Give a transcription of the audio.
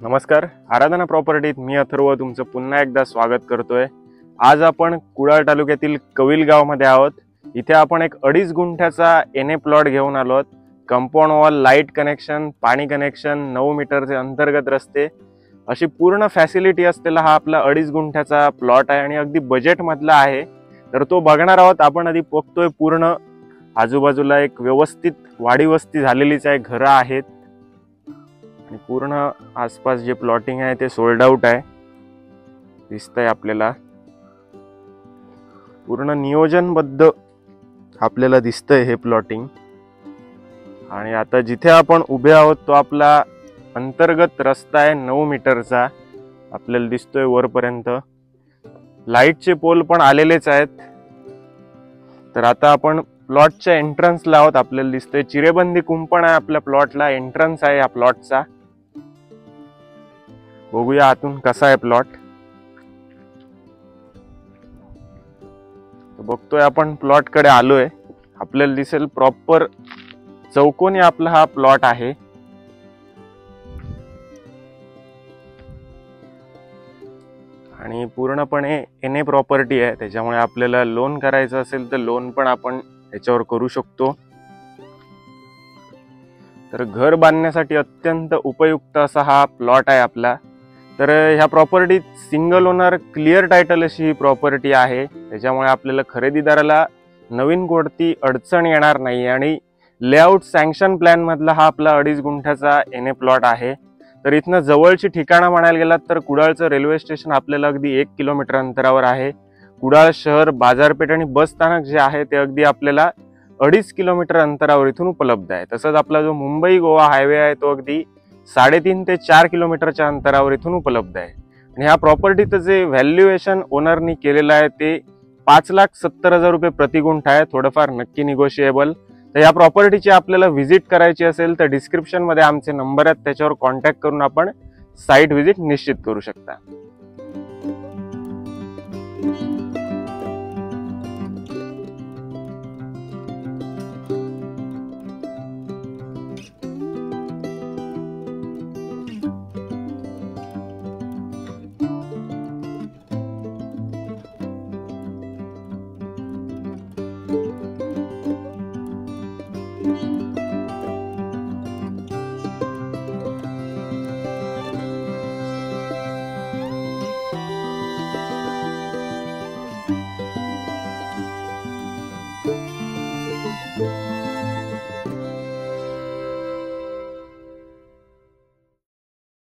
नमस्कार, आराधना प्रॉपर्टीत मी अथर्व तुमचं पुन्हा एकदा स्वागत करतोय। आज आपण कुडाळ तालुक्यातील कविल गावामध्ये आहोत। इथे आपण एक 2.5 गुंठ्याचा एनए प्लॉट घेऊन आलो आहोत। कंपाऊंड वॉल, लाईट कनेक्शन, पाणी कनेक्शन, 9 मीटरचे अंतर्गत रस्ते, अशी पूर्ण फॅसिलिटी असलेला हा आपला 2.5 गुंठ्याचा प्लॉट आहे आणि अगदी बजेट मधला आहे। तर तो बघणार आहोत आपण। आधी बघतोय पूर्ण आजूबाजूला एक व्यवस्थित वाडी वस्ती झालेलीच आहे, घरं आहेत आणि पूर्ण आसपास जे प्लॉटिंग आहे ते सोल्ड आउट आहे, दिसतंय आपल्याला। पूर्ण नियोजनबद्ध आपल्याला दिसतंय हे प्लॉटिंग। आणि आता जिथे आपण उभे आहोत तो आपला अंतर्गत रस्ता आहे 9 मीटरचा, आपल्याला दिसतोय वरपर्यंत। लाईटचे पोल पण आलेलेच आहेत। तर आता आपण प्लॉटच्या एंट्रन्सला आहोत। आपल्याला दिसतंय चिरेबंदी कुंपण आहे आपल्या प्लॉटला, एंट्रन्स आहे या प्लॉटचा। बघूया आतून कसा आहे प्लॉट। बघतोय आपण प्लॉट कडे आलोय। आपल्याला दिसेल प्रॉपर चौकोनी आपला हा प्लॉट आहे। आणि पूर्णपणे एनए प्रॉपर्टी आहे, त्याच्यामुळे आपल्याला लोन करायचं असेल तर लोन पण आपण याच्यावर करू शकतो। तर घर बांधण्यासाठी अत्यंत उपयुक्त असा हा प्लॉट आहे आपला। तर ह्या प्रॉपर्टीत सिंगल ओनर क्लिअर टायटल अशी ही प्रॉपर्टी आहे, त्याच्यामुळे आपल्याला खरेदीदाराला नवीन कोणती अडचण येणार नाही। आणि लेआउट सँक्शन प्लॅन मधला हा आपला 2.5 गुंठ्याचा एनए प्लॉट आहे। तर इथनं जवळची ठिकाणं म्हणायला गेलात तर कुडाळचं रेल्वे स्टेशन आपल्याला अगदी 1 किलोमीटर अंतरावर आहे। कुडाळ शहर, बाजारपेठ आणि बस स्थानक जे आहे ते अगदी आपल्याला 2.5 किलोमीटर अंतरावर इथून उपलब्ध आहे। तसंच आपला जो मुंबई गोवा हायवे आहे तो अगदी 3.5 ते 4 किलोमीटरच्या अंतरावर इथून उपलब्ध आहे। आणि ह्या प्रॉपर्टीचं जे व्हॅल्युएशन ओनरनी केलेलं आहे ते 5,70,000 रुपये प्रति गुंठा आहे, थोडंफार नक्की निगोशिएबल। तर या प्रॉपर्टीची आपल्याला व्हिजिट करायची असेल तर डिस्क्रिप्शन मध्ये आमचे नंबर आहेत, त्याच्यावर कॉन्टॅक्ट करून आपण साइट व्हिजिट निश्चित करू शकता।